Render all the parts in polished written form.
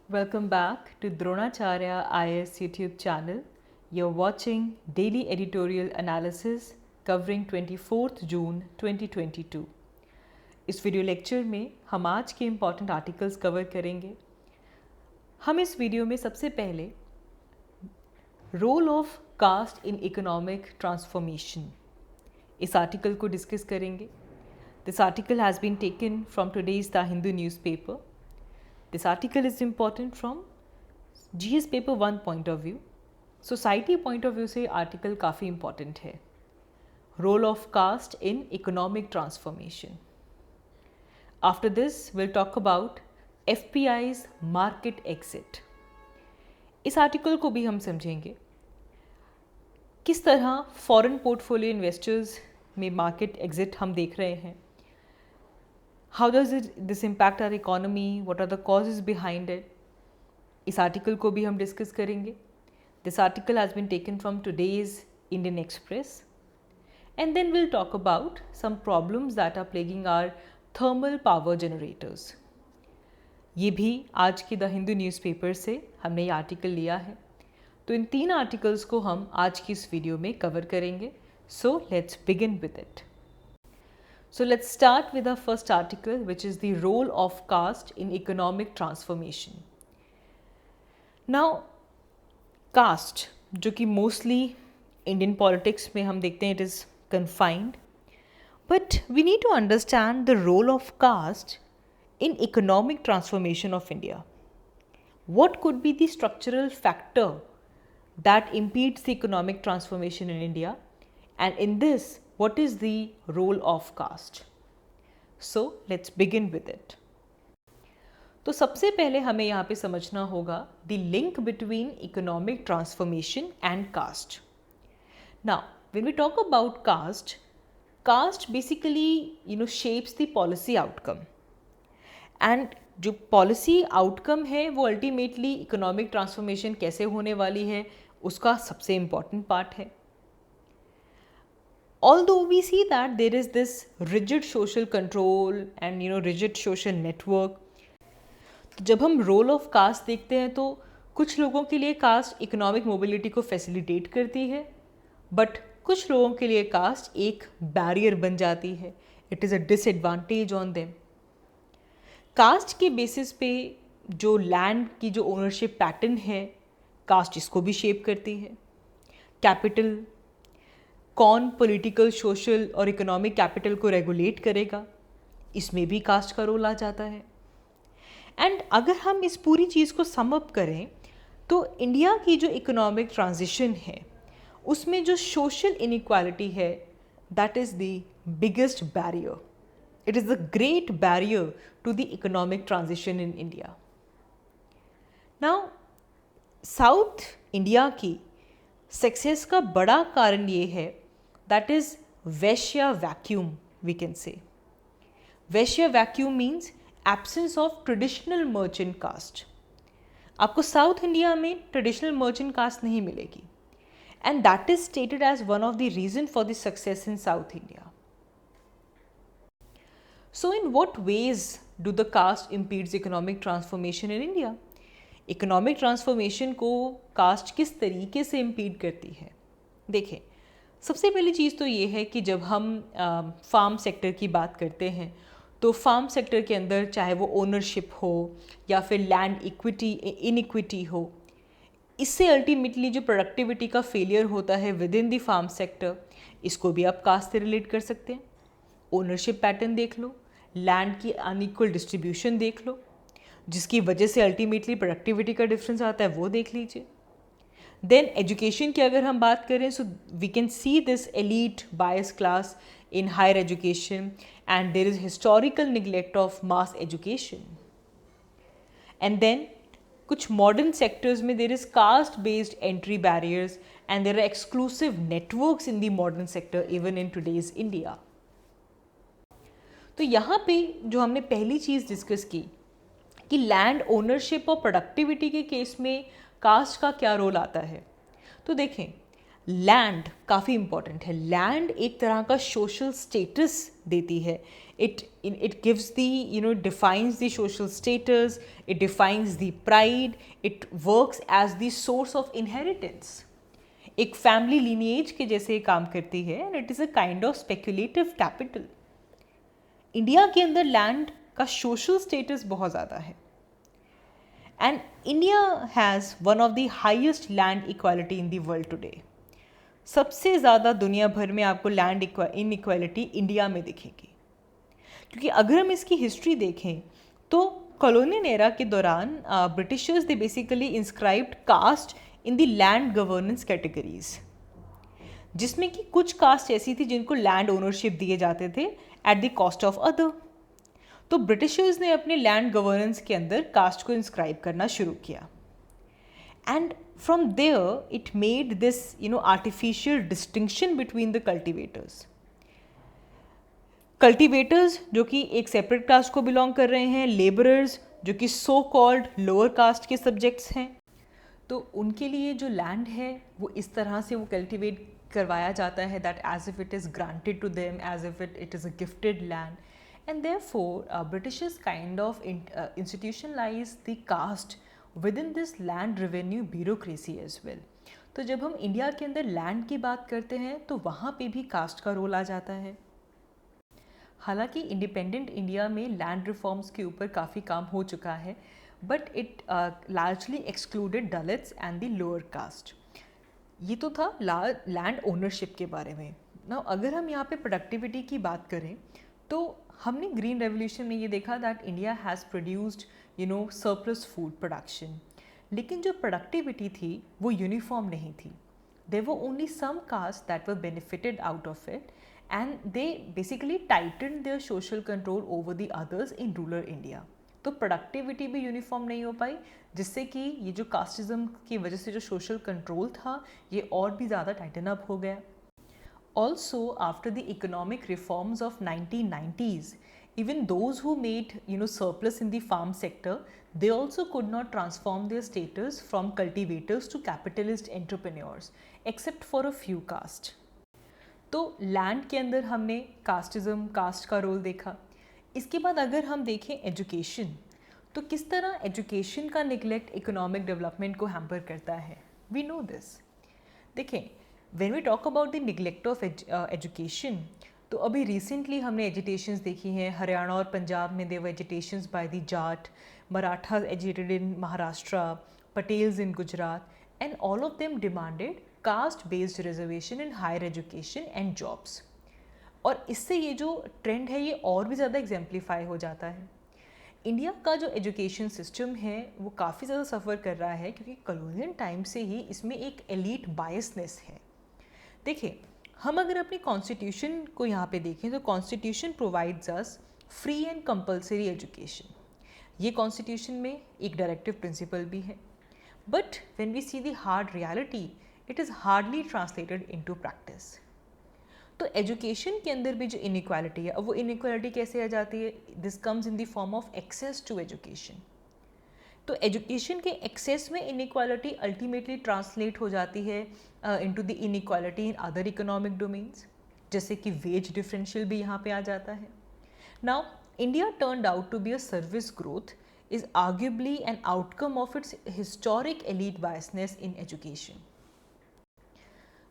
Welcome back to Dronacharya IAS YouTube channel. You're watching daily editorial analysis covering 24th June 2022. इस video lecture में हम आज के important articles cover करेंगे। हम इस वीडियो में सबसे पहले role of caste in economic transformation इस आर्टिकल को डिस्कस करेंगे। This article has been taken from today's the Hindu newspaper. This article is important from GS paper 1 point of view. Society point of view से article काफ़ी important है. Role of caste in economic transformation. After this will talk about FPI's market exit. इस article को भी हम समझेंगे किस तरह फॉरेन पोर्टफोलियो इन्वेस्टर्स में मार्केट एग्जिट हम देख रहे हैं. How does this impact our economy? What are the causes behind it? इस आर्टिकल को भी हम डिस्कस करेंगे. This article has been taken from today's Indian Express. And then we'll talk about some problems that are plaguing our thermal power generators. ये भी आज की the Hindu newspaper से हमने ये आर्टिकल लिया है. तो इन 3 आर्टिकल्स को हम आज की इस वीडियो में कवर करेंगे. So let's begin with it. So let's start with our first article, which is the role of caste in economic transformation. Now, caste, जो कि mostly Indian politics में हम देखते हैं, it is confined, but we need to understand the role of caste in economic transformation of India. What could be the structural factor that impedes the economic transformation in India? And in this, what is the role of caste? So let's begin with it. तो सबसे पहले हमें यहाँ पे समझना होगा the link between economic transformation and caste. Now, when we talk about caste, caste basically shapes the policy outcome. And जो policy outcome है वो ultimately economic transformation कैसे होने वाली है उसका सबसे important part है. Although we see that there is this rigid social control and rigid social network, तो जब हम रोल ऑफ कास्ट देखते हैं तो कुछ लोगों के लिए कास्ट इकोनॉमिक मोबिलिटी को फैसिलिटेट करती है, बट कुछ लोगों के लिए कास्ट एक बैरियर बन जाती है. It is a disadvantage on them. Caste के बेसिस पे जो लैंड की जो ओनरशिप पैटर्न है, कास्ट इसको भी शेप करती है. कैपिटल, कौन पॉलिटिकल, सोशल और इकोनॉमिक कैपिटल को रेगुलेट करेगा, इसमें भी कास्ट का रोल आ जाता है. एंड अगर हम इस पूरी चीज़ को सम अप करें तो इंडिया की जो इकोनॉमिक ट्रांजिशन है उसमें जो सोशल इनइक्वालिटी है that is the biggest barrier. It is the great barrier to the economic transition in India. Now South India की सक्सेस का बड़ा कारण ये है that is Vaishya vacuum, we can say. Vaishya vacuum means absence of traditional merchant caste. आपको South India में traditional merchant caste नहीं मिलेगी, and that is stated as one of the reason for the success in South India. So in what ways do the caste impeds economic transformation in India? Economic transformation को caste किस तरीके से impede करती है? देखें, सबसे पहली चीज़ तो ये है कि जब हम फार्म सेक्टर की बात करते हैं तो फार्म सेक्टर के अंदर चाहे वो ओनरशिप हो या फिर लैंड इक्विटी इनइक्विटी हो, इससे अल्टीमेटली जो प्रोडक्टिविटी का फेलियर होता है within the farm sector, इसको भी आप कास्ट से रिलेट कर सकते हैं. ओनरशिप पैटर्न देख लो, लैंड की अनइक्वल डिस्ट्रीब्यूशन देख लो, जिसकी वजह से अल्टीमेटली प्रोडक्टिविटी का डिफरेंस आता है, वो देख लीजिए. देन एजुकेशन की अगर हम बात करें, so we can see this elite bias class in higher education and there is historical neglect of mass education. And then कुछ मॉडर्न सेक्टर्स में there is caste based entry barriers and there are exclusive networks in the modern sector even in today's India. तो यहाँ पे जो हमने पहली चीज़ discuss की कि लैंड ओनरशिप और प्रोडक्टिविटी के केस में कास्ट का क्या रोल आता है, तो देखें, लैंड काफ़ी इम्पॉर्टेंट है। लैंड एक तरह का सोशल स्टेटस देती है। It gives the defines the social status, it defines the pride, it works as the source of inheritance. एक फैमिली लीनिएज के जैसे काम करती है and it is a kind of speculative capital. India के अंदर लैंड का सोशल स्टेटस बहुत ज़्यादा है and India has one of the highest land equality in the world today. सबसे ज़्यादा दुनिया भर में आपको लैंड इनइक्वालिटी इंडिया में दिखेगी, क्योंकि अगर हम इसकी हिस्ट्री देखें तो कॉलोनियल एरा के दौरान Britishers they basically inscribed caste in the land governance categories, जिसमें कि कुछ कास्ट ऐसी थी जिनको लैंड ओनरशिप दिए जाते थे at the cost of other. तो ब्रिटिशर्स ने अपने लैंड गवर्नेंस के अंदर कास्ट को इंस्क्राइब करना शुरू किया and from there it made this artificial distinction between the cultivators जो कि एक सेपरेट कास्ट को बिलोंग कर रहे हैं, लेबरर्स जो कि सो कॉल्ड लोअर कास्ट के सब्जेक्ट्स हैं। तो उनके लिए जो लैंड है वो इस तरह से वो कल्टिवेट करवाया जाता है that as if it is granted to them, as if it is a gifted land, and therefore Britishers kind of institutionalise the caste within this land revenue bureaucracy as well. तो जब हम India के अंदर land की बात करते हैं तो वहाँ पे भी कास्ट का रोल आ जाता है। हालांकि इंडिपेंडेंट इंडिया में लैंड रिफॉर्म्स के ऊपर काफ़ी काम हो चुका है, but it largely excluded Dalits and the lower caste. ये तो था लैंड ओनरशिप के बारे में। ना अगर हम यहाँ पे प्रोडक्टिविटी की बात करें तो हमने ग्रीन रेवोल्यूशन में ये देखा that India has produced surplus food production, लेकिन जो प्रोडक्टिविटी थी वो यूनिफॉर्म नहीं थी। There were only some caste that were benefited out of it and they basically tightened their social control over the others in rural India. तो productivity भी uniform नहीं हो पाई, जिससे कि ये जो कास्टिज्म की वजह से जो सोशल कंट्रोल था ये और भी ज़्यादा टाइटन अप हो गया। Also, after the economic reforms of 1990s, even those who made surplus in the farm sector, they also could not transform their status from cultivators to capitalist entrepreneurs, except for a few castes. तो land के अंदर हमने casteism, cast का role देखा। इसके बाद अगर हम देखें एजुकेशन, तो किस तरह एजुकेशन का निगलेक्ट इकोनॉमिक डेवलपमेंट को हैम्पर करता है। We know this. देखें, when we talk about the neglect of education, तो अभी रिसेंटली हमने एजुटेशंस देखी हैं। हरियाणा और पंजाब में there were agitations by the Jat, Maratha educated in Maharashtra, Patels in Gujarat, and all of them demanded caste based reservation in higher education and jobs. और इससे ये जो ट्रेंड है ये और भी ज़्यादा एग्जाम्प्लीफाई हो जाता है। इंडिया का जो एजुकेशन सिस्टम है वो काफ़ी ज़्यादा सफ़र कर रहा है, क्योंकि कॉलोनियल टाइम से ही इसमें एक एलीट बायसनेस है। देखिए, हम अगर अपनी कॉन्स्टिट्यूशन को यहाँ पे देखें तो constitution provides us free and compulsory education. ये कॉन्स्टिट्यूशन में एक डायरेक्टिव प्रिंसिपल भी है, but when we see the hard reality it is hardly translated into practice. तो एजुकेशन के अंदर भी जो इनइक्वालिटी है, अब वो इनइक्वालिटी कैसे आ जाती है? This comes in the form of access to education. तो एजुकेशन के एक्सेस में इनइक्वालिटी अल्टीमेटली ट्रांसलेट हो जाती है into the inequality in other economic domains, जैसे कि वेज डिफरेंशियल भी यहाँ पे आ जाता है। Now India turned out to be a service growth is arguably an outcome of its historic elite biasness in education.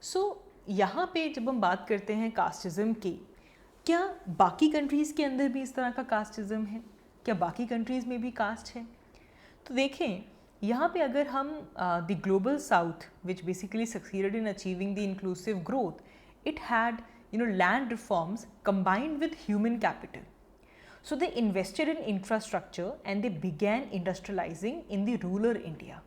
So यहाँ पे जब हम बात करते हैं कास्टिज़म की, क्या बाकी कंट्रीज़ के अंदर भी इस तरह का कास्टिज़म है? क्या बाकी कंट्रीज़ में भी कास्ट है? तो देखें, यहाँ पे अगर हम the global south which basically succeeded in achieving the inclusive growth, it had land reforms combined with human capital. So they invested in infrastructure and they began industrializing in the rural India.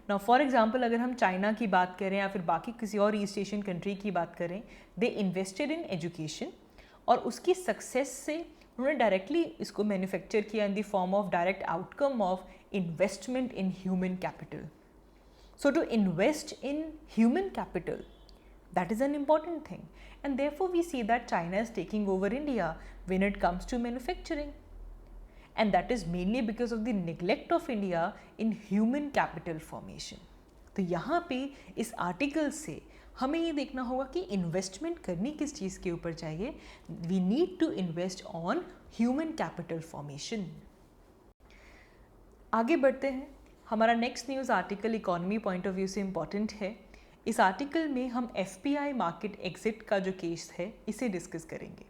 Now for example अगर हम China की बात करें या फिर बाकी किसी और ईस्ट एशियन कंट्री की बात करें, दे इन्वेस्टेड इन एजुकेशन और उसकी सक्सेस से उन्होंने डायरेक्टली इसको मैन्युफैक्चर किया in the form of direct outcome of investment in human capital. So to invest in human capital, that is an important thing, and therefore we see that China is taking over India when it comes to manufacturing, and that is mainly because of the neglect of India in human capital formation. तो यहाँ पे इस article से हमें ये देखना होगा कि इन्वेस्टमेंट करनी किस चीज़ के ऊपर चाहिए. We need to invest on human capital formation. आगे बढ़ते हैं. हमारा next news article economy point of view से इम्पॉर्टेंट है. इस आर्टिकल में हम एफपीआई मार्केट एग्जिट का जो केस है इसे डिस्कस करेंगे.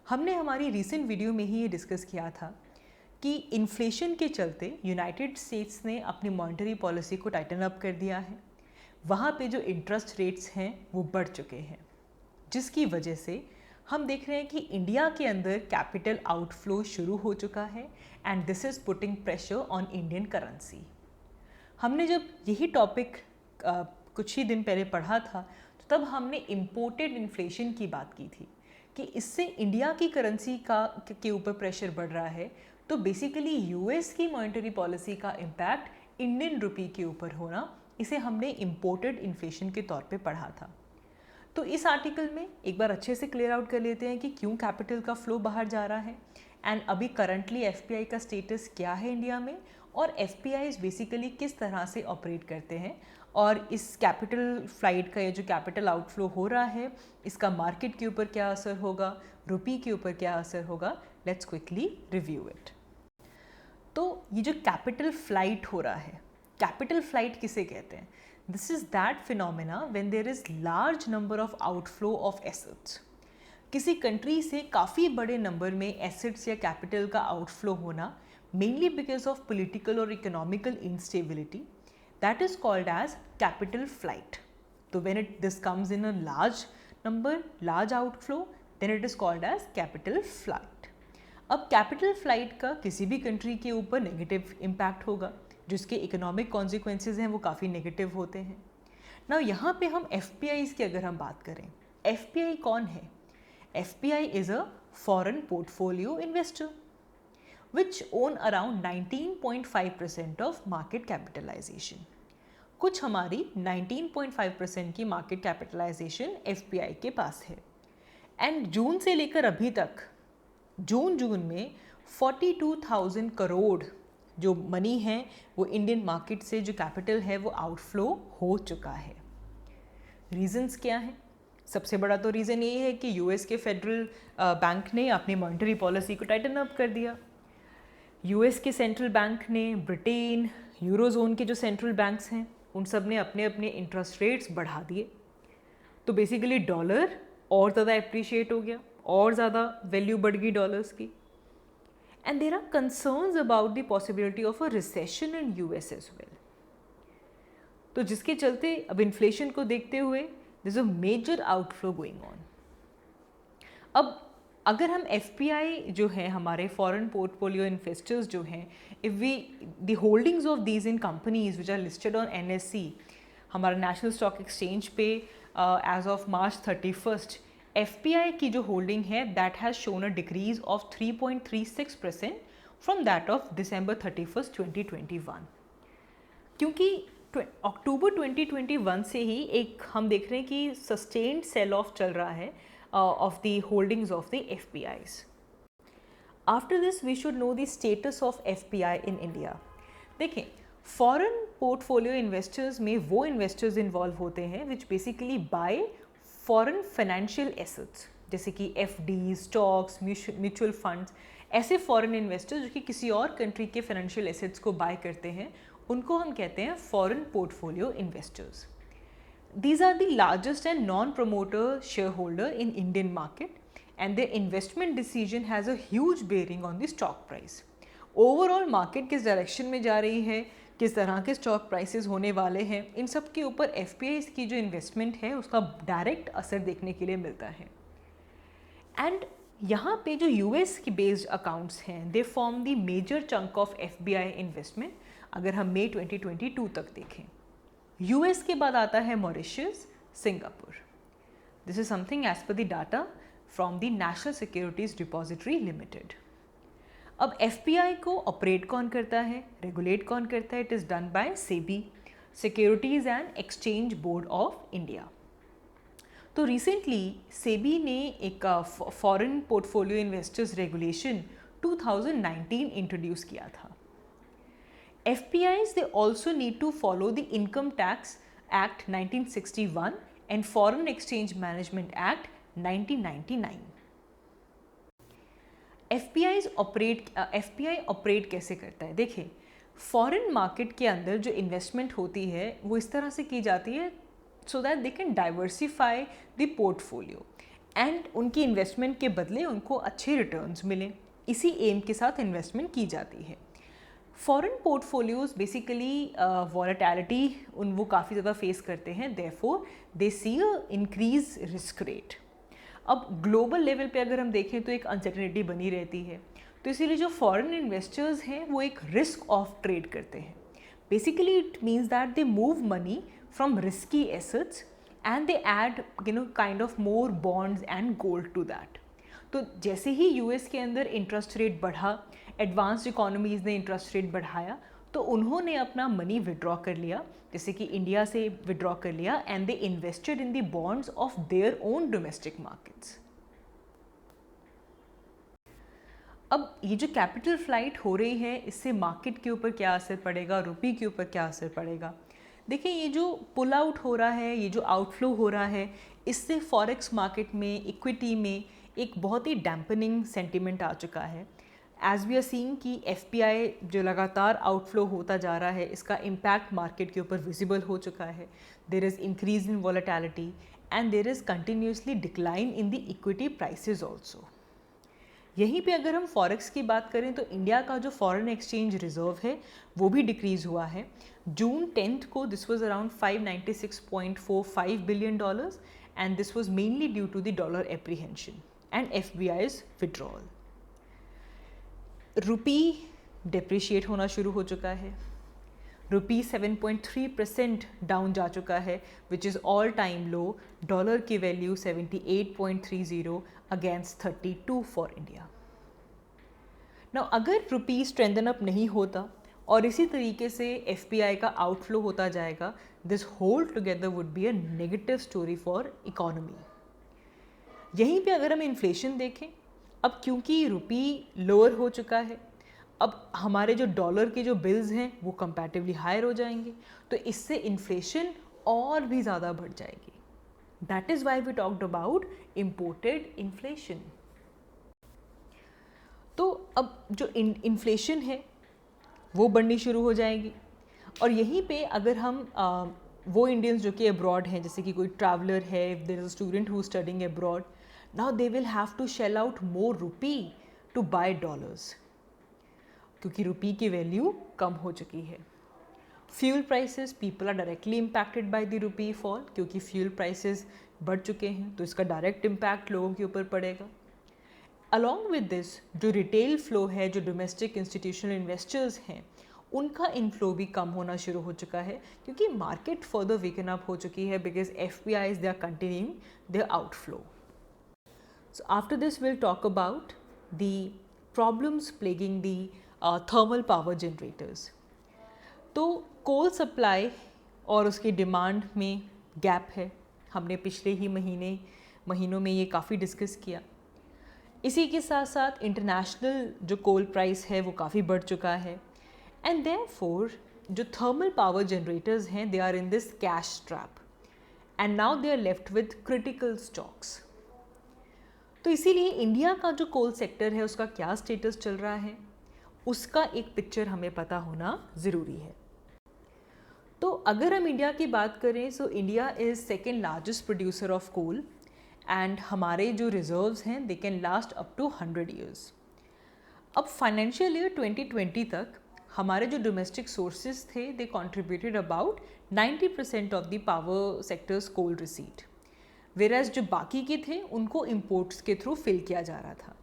हमने हमारी रीसेंट वीडियो में ही ये डिस्कस किया था कि इन्फ्लेशन के चलते यूनाइटेड स्टेट्स ने अपनी मॉनेटरी पॉलिसी को टाइटन अप कर दिया है. वहाँ पे जो इंटरेस्ट रेट्स हैं वो बढ़ चुके हैं, जिसकी वजह से हम देख रहे हैं कि इंडिया के अंदर कैपिटल आउटफ्लो शुरू हो चुका है and this is putting pressure on Indian currency. हमने जब यही टॉपिक कुछ ही दिन पहले पढ़ा था तो तब हमने इम्पोर्टेड इन्फ्लेशन की बात की थी कि इससे इंडिया की करेंसी के ऊपर प्रेशर बढ़ रहा है. तो बेसिकली यूएस की मॉनेटरी पॉलिसी का इम्पैक्ट इंडियन रुपी के ऊपर होना, इसे हमने इम्पोर्टेड इन्फ्लेशन के तौर पे पढ़ा था. तो इस आर्टिकल में एक बार अच्छे से क्लियर आउट कर लेते हैं कि क्यों कैपिटल का फ्लो बाहर जा रहा है एंड अभी करंटली एफपीआई का स्टेटस क्या है इंडिया में, और एफपीआई बेसिकली किस तरह से ऑपरेट करते हैं, और इस कैपिटल फ्लाइट का ये जो कैपिटल आउटफ्लो हो रहा है इसका मार्केट के ऊपर क्या असर होगा, रुपी के ऊपर क्या असर होगा. Let's quickly review it. तो ये जो कैपिटल फ्लाइट हो रहा है, कैपिटल फ्लाइट किसे कहते हैं? This is that phenomena when there is large number of outflow of assets. किसी कंट्री से काफ़ी बड़े नंबर में एसेट्स या कैपिटल का आउटफ्लो होना, मेनली बिकॉज ऑफ पॉलिटिकल और economical instability, that is called as capital flight. तो when this comes in a large number, large outflow, then it is called as capital flight. अब capital flight का किसी भी country के ऊपर negative impact होगा, जिसके इकोनॉमिक कॉन्सिक्वेंसेज हैं वो काफ़ी नेगेटिव होते हैं. ना यहाँ पे हम एफपीआईज़ की अगर हम बात करें, एफपीआई कौन है? FPI is a foreign portfolio investor which own around 19.5% of market capitalisation. कुछ हमारी 19.5% की मार्केट कैपिटलाइजेशन एफपीआई के पास है. एंड जून से लेकर अभी तक, जून में 42,000 करोड़ जो मनी है वो इंडियन मार्केट से जो कैपिटल है वो आउटफ्लो हो चुका है. रीजंस क्या हैं? सबसे बड़ा तो रीज़न ये है कि यूएस के फेडरल बैंक ने अपनी मॉनेटरी पॉलिसी को टाइटन अप कर दिया. यूएस के सेंट्रल बैंक ने, ब्रिटेन, यूरोजोन के जो सेंट्रल बैंक्स हैं उन सब ने अपने अपने इंटरेस्ट रेट्स बढ़ा दिए. तो बेसिकली डॉलर और ज़्यादा एप्रिशिएट हो गया, और ज़्यादा वैल्यू बढ़ गई डॉलर्स की. And there are concerns about the possibility of a recession in US as well. तो जिसके चलते अब इन्फ्लेशन को देखते हुए there is a major outflow going on. अब अगर हम एफपीआई जो है हमारे फॉरेन पोर्टफोलियो इन्वेस्टर्स जो हैं, if we the holdings of these in companies which are listed on NSC, हमारा नेशनल स्टॉक एक्सचेंज पे as of March 31st, FPI की जो होल्डिंग है that has shown a decrease of 3.36% from that of December 31st, 2021. क्योंकि अक्टूबर 2021 से ही एक हम देख रहे हैं कि सस्टेन्ड सेल ऑफ चल रहा है of the holdings of the FPIs. After this we should know the status of FPI in India. देखें, फॉरेन पोर्टफोलियो इन्वेस्टर्स में वो इन्वेस्टर्स इन्वॉल्व होते हैं which basically buy foreign financial assets, जैसे कि एफडी, स्टॉक्स, म्यूचुअल फंड्स. ऐसे foreign investors जो कि किसी और कंट्री के फाइनेंशियल एसेट्स को बाय करते हैं, उनको हम कहते हैं foreign portfolio investors. These are the largest and non-promoter shareholder in Indian market, and their investment decision has a huge bearing on the stock price. Overall market किस direction में जा रही है, किस तरह के स्टॉक प्राइसेस होने वाले हैं, इन सब के ऊपर एफपीआई की जो इन्वेस्टमेंट है उसका डायरेक्ट असर देखने के लिए मिलता है. एंड यहाँ पे जो यूएस की बेस्ड अकाउंट्स हैं, they form the major chunk of FBI investment. अगर हम मई 2022 तक देखें, यूएस के बाद आता है Mauritius, Singapore. This is something as per the data from the national securities depository limited. अब एफपीआई को ऑपरेट कौन करता है, रेगुलेट कौन करता है? It is done by SEBI, securities and exchange board of India. तो रिसेंटली सेबी ने एक foreign portfolio investors regulation 2019 introduce किया था. FPIs, they also need to follow the Income Tax Act 1961 and Foreign Exchange Management Act 1999. FPI operate कैसे करता है? देखिए, foreign market के अंदर जो इन्वेस्टमेंट होती है वो इस तरह से की जाती है so that they can diversify the portfolio and उनकी इन्वेस्टमेंट के बदले उनको अच्छे रिटर्न्स मिलें। इसी एम के साथ इन्वेस्टमेंट की जाती है। फॉरेन पोर्टफोलियोज बेसिकली वॉलेटिलिटी वो काफ़ी ज़्यादा फेस करते हैं, therefore they see a increase risk rate. अब ग्लोबल लेवल पे अगर हम देखें तो एक अनसर्टेनिटी बनी रहती है, तो इसीलिए जो फॉरेन इन्वेस्टर्स हैं वो एक रिस्क ऑफ ट्रेड करते हैं। Basically it means that they move money from risky assets and they add kind of more bonds and gold to that. तो जैसे ही यूएस के अंदर इंटरेस्ट रेट बढ़ा, एडवांस्ड इकोनॉमीज़ ने इंटरेस्ट रेट बढ़ाया, तो उन्होंने अपना मनी विड्रॉ कर लिया, जैसे कि इंडिया से विड्रॉ कर लिया, and they invested in the bonds of their own domestic markets. अब ये जो कैपिटल फ्लाइट हो रही है, इससे मार्केट के ऊपर क्या असर पड़ेगा, रुपये के ऊपर क्या असर पड़ेगा? देखिए, ये जो पुल आउट हो रहा है, ये जो आउटफ्लो हो रहा है, इससे फॉरेक्स मार्केट में, इक्विटी में एक बहुत ही डैम्पनिंग सेंटिमेंट आ चुका है। एज वी आर सीइंग कि एफपीआई जो लगातार आउटफ्लो होता जा रहा है, इसका इम्पैक्ट मार्केट के ऊपर विजिबल हो चुका है। There is increase in volatility and there is continuously decline in the equity prices also. यहीं पे अगर हम फॉरेक्स की बात करें तो इंडिया का जो फॉरेन एक्सचेंज रिजर्व है वो भी डिक्रीज़ हुआ है। जून 10 को this was around $596.45 billion and this was mainly due to the dollar apprehension and FPI's withdrawal. Rupee depreciate होना शुरू हो चुका है। रुपी 7.3% डाउन जा चुका है, which is all time low. Dollar की value 78.30 against 32 for India. Now अगर रुपी स्ट्रेंथन अप नहीं होता और इसी तरीके से एफपीआई का आउटफ्लो होता जाएगा, this whole together would be a negative story for economy. यहीं पे अगर हम इन्फ्लेशन देखें, अब क्योंकि रुपी लोअर हो चुका है, अब हमारे जो डॉलर के जो बिल्स हैं वो कंपैरेटिवली हायर हो जाएंगे, तो इससे इन्फ्लेशन और भी ज़्यादा बढ़ जाएगी। That is why we talked about imported inflation. तो अब जो इन्फ्लेशन है वो बढ़नी शुरू हो जाएगी, और यहीं पे अगर हम वो इंडियंस जो कि अब्रॉड हैं, जैसे कि कोई ट्रैवलर है, if there is a student who is studying abroad, now they will have to shell out more rupee to buy dollars, क्योंकि रुपी की वैल्यू कम हो चुकी है। Fuel prices, people are directly impacted by the rupee fall, क्योंकि fuel prices बढ़ चुके हैं, तो इसका डायरेक्ट इम्पैक्ट लोगों के ऊपर पड़ेगा। अलॉन्ग विद दिस, जो रिटेल फ्लो है, जो डोमेस्टिक इंस्टीट्यूशनल इन्वेस्टर्स हैं, उनका इनफ्लो भी कम होना शुरू हो चुका है, क्योंकि मार्केट फर्दर वीकन अप हो चुकी है, because FPIs they are continuing their outflow. So after this will talk about the problems plaguing the thermal power generators. तो कोल सप्लाई और उसकी डिमांड में गैप है, हमने पिछले ही महीनों में ये काफ़ी डिस्कस किया। इसी के साथ साथ इंटरनेशनल जो कोल प्राइस है वो काफ़ी बढ़ चुका है, एंड देयरफॉर जो थर्मल पावर जनरेटर्स हैं, they are in this cash trap and now they are left with critical stocks. तो इसीलिए इंडिया का जो कोल सेक्टर है उसका क्या स्टेटस चल रहा है, उसका एक पिक्चर हमें पता होना ज़रूरी है। तो अगर हम इंडिया की बात करें, so India is second largest producer of coal, and हमारे जो रिजर्व्स हैं they can last up to 100 years. अब फाइनेंशियल ईयर 2020 तक हमारे जो डोमेस्टिक सोर्सेज थे, they contributed about 90% of the power sectors coal receipt, whereas जो बाकी के थे उनको इम्पोर्ट्स के थ्रू फिल किया जा रहा था।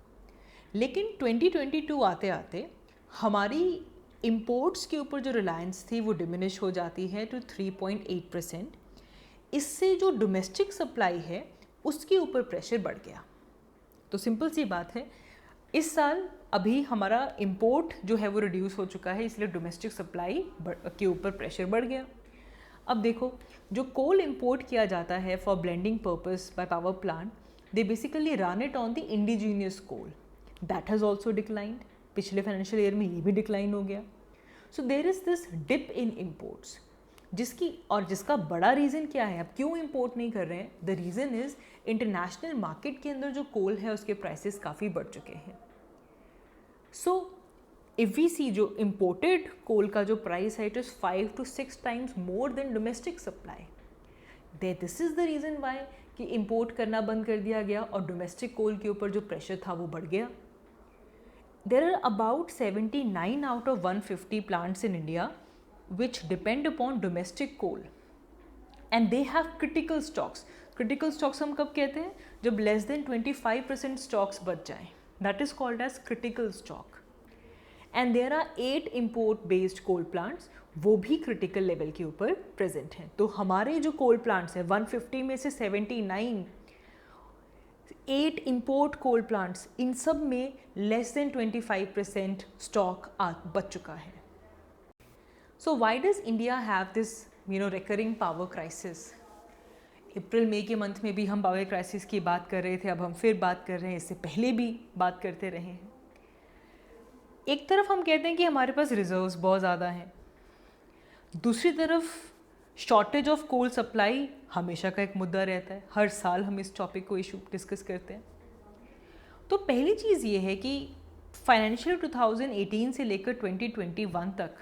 लेकिन 2022 आते आते हमारी इम्पोर्ट्स के ऊपर जो रिलायंस थी वो डिमिनिश हो जाती है टू 3.8%। इससे जो डोमेस्टिक सप्लाई है उसके ऊपर प्रेशर बढ़ गया। तो सिंपल सी बात है, इस साल अभी हमारा इम्पोर्ट जो है वो रिड्यूस हो चुका है, इसलिए डोमेस्टिक सप्लाई के ऊपर प्रेशर बढ़ गया। अब देखो, जो कोल इम्पोर्ट किया जाता है for blending purpose by power plant, they basically run it on the indigenous coal, that has also declined. पिछले फाइनेंशियल ईयर में ये भी डिक्लाइन हो गया। So there is this dip in imports. जिसका बड़ा रीज़न क्या है, अब क्यों इंपोर्ट नहीं कर रहे हैं? The reason is international market के अंदर जो कोल है उसके प्राइसेस काफ़ी बढ़ चुके हैं. सो इफ़ वी सी जो इम्पोर्टेड कोल का जो प्राइस है it is 5 to 6 times more than domestic supply. This is the reason why कि इम्पोर्ट करना बंद कर दिया गया और डोमेस्टिक कोल के ऊपर जो प्रेशर था वो बढ़ गया. There are about 79 out of 150 plants in India which depend upon domestic coal and they have critical stocks. Critical stocks हम कब कहते हैं? जब less than 25% stocks बच जाएं. That is called as critical stock. And there are 8 import based coal plants, वो भी critical level के ऊपर प्रेजेंट हैं. तो हमारे जो कोल प्लांट्स हैं 150 में से 79, 8 इम्पोर्ट कोल प्लांट्स, इन सब में लेस देन 25% स्टॉक बच चुका है. So why does India have this recurring power crisis? अप्रैल मई के मंथ में भी हम पावर क्राइसिस की बात कर रहे थे, अब हम फिर बात कर रहे हैं, इससे पहले भी बात करते रहे हैं. एक तरफ हम कहते हैं कि हमारे पास रिजर्व्स बहुत ज़्यादा हैं, दूसरी तरफ शॉर्टेज ऑफ कोल सप्लाई हमेशा का एक मुद्दा रहता है. हर साल हम इस टॉपिक को डिस्कस करते हैं. तो पहली चीज़ ये है कि फाइनेंशियल 2018 से लेकर 2021 तक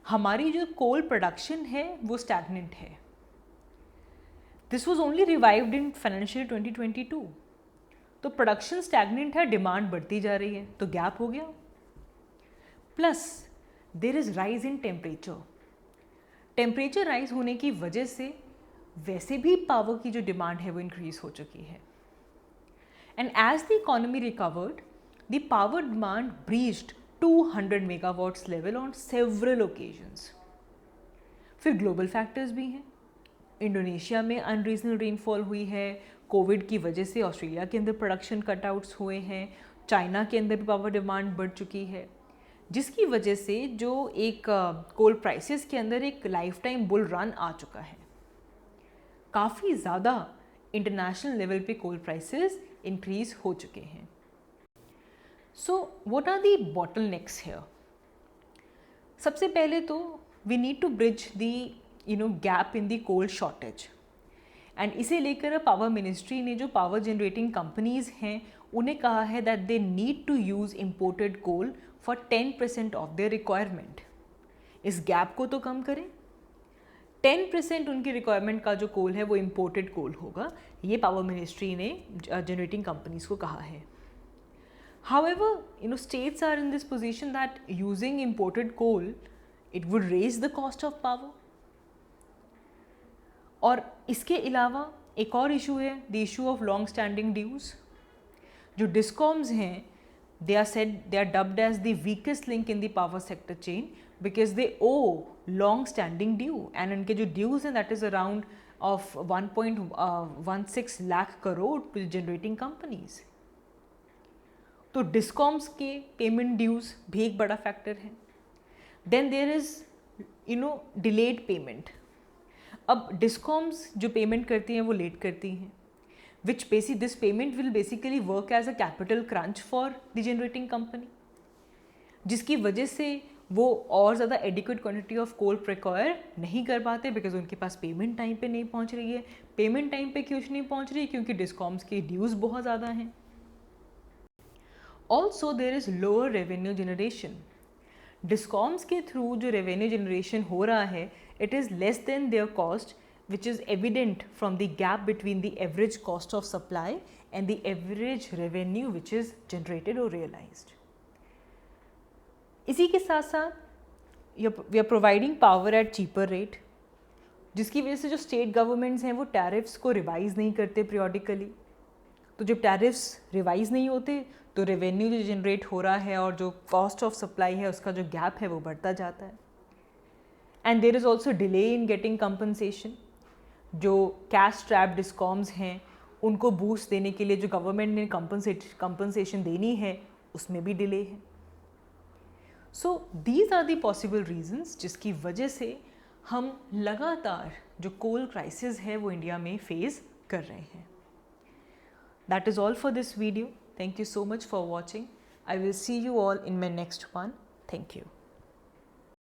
हमारी जो कोल प्रोडक्शन है वो स्टैग्नेंट है. This was only revived in financial 2022. तो प्रोडक्शन स्टैग्नेंट है, डिमांड बढ़ती जा रही है, तो गैप हो गया. Plus there is rise in temperature. Temperature rise होने की वजह से वैसे भी पावर की जो डिमांड है वो इंक्रीज हो चुकी है. And as the economy recovered the power demand breached 200 megawatts level on several occasions. फिर ग्लोबल फैक्टर्स भी हैं. इंडोनेशिया में अनरीजनल रेनफॉल हुई है, कोविड की वजह से ऑस्ट्रेलिया के अंदर प्रोडक्शन कटआउट्स हुए हैं, चाइना के अंदर भी पावर डिमांड बढ़ चुकी है, जिसकी वजह से जो एक कोल प्राइसेस के अंदर एक लाइफ टाइम बुल रन आ चुका है. काफ़ी ज़्यादा इंटरनेशनल लेवल पे कोल प्राइसेस इंक्रीज हो चुके हैं. So what are the bottlenecks here? सबसे पहले तो we need to bridge the gap in the coal shortage. And इसे लेकर पावर मिनिस्ट्री ने जो पावर जनरेटिंग कंपनीज हैं उन्हें कहा है that they need to use imported coal for 10% of their requirement. इस गैप को तो कम करें. 10% उनकी रिक्वायरमेंट का जो कोल है वो इम्पोर्टेड कोल होगा, ये पावर मिनिस्ट्री ने जनरेटिंग कंपनीज को कहा है. However states are in this position that using imported coal it would raise the cost of power. और इसके अलावा एक और इशू है, the issue of long standing dues. जो डिस्कॉम्स हैं they are dubbed as the weakest link in the power sector chain because they owe long standing due and उनके जो dues हैं that is around of 1.16 lakh crore to generating companies. तो discoms के payment dues भी एक बड़ा factor है. Then there is delayed payment. अब डिस्कॉम्स जो पेमेंट करती हैं वो लेट करती हैं, this payment will basically work as a capital crunch for the generating company, जिसकी वजह से वो और ज़्यादा एडिक्वेट क्वांटिटी ऑफ कोल प्रिक्वायर नहीं कर पाते बिकॉज उनके पास पेमेंट टाइम पे नहीं पहुंच रही है. पेमेंट टाइम पे क्यों नहीं पहुंच रही? क्योंकि डिस्कॉम्स के ड्यूज बहुत ज़्यादा हैं. Also there is lower revenue generation. Discoms के थ्रू जो रेवेन्यू जनरेशन हो रहा है it is less than their cost, which is evident from the gap between the average cost of supply and the average revenue which is generated or realized. इसी के साथ साथ we are providing power at cheaper rate, जिसकी वजह से जो state governments हैं वो टैरिफ्स को रिवाइज़ नहीं करते periodically. तो जब टैरिफ्स रिवाइज़ नहीं होते तो रेवेन्यू जो जनरेट हो रहा है और जो कॉस्ट ऑफ सप्लाई है उसका जो गैप है वो बढ़ता जाता है. And there is also delay in getting compensation. जो कैश ट्रैप डिस्कॉम्स हैं उनको बूस्ट देने के लिए जो गवर्नमेंट ने कंपनसेशन देनी है उसमें भी डिले है. So these are the possible reasons जिसकी वजह से हम लगातार जो कोल क्राइसिस है वो इंडिया में फेस कर रहे हैं. That is all for this video. Thank you so much for watching. I will see you all in my next one. Thank you.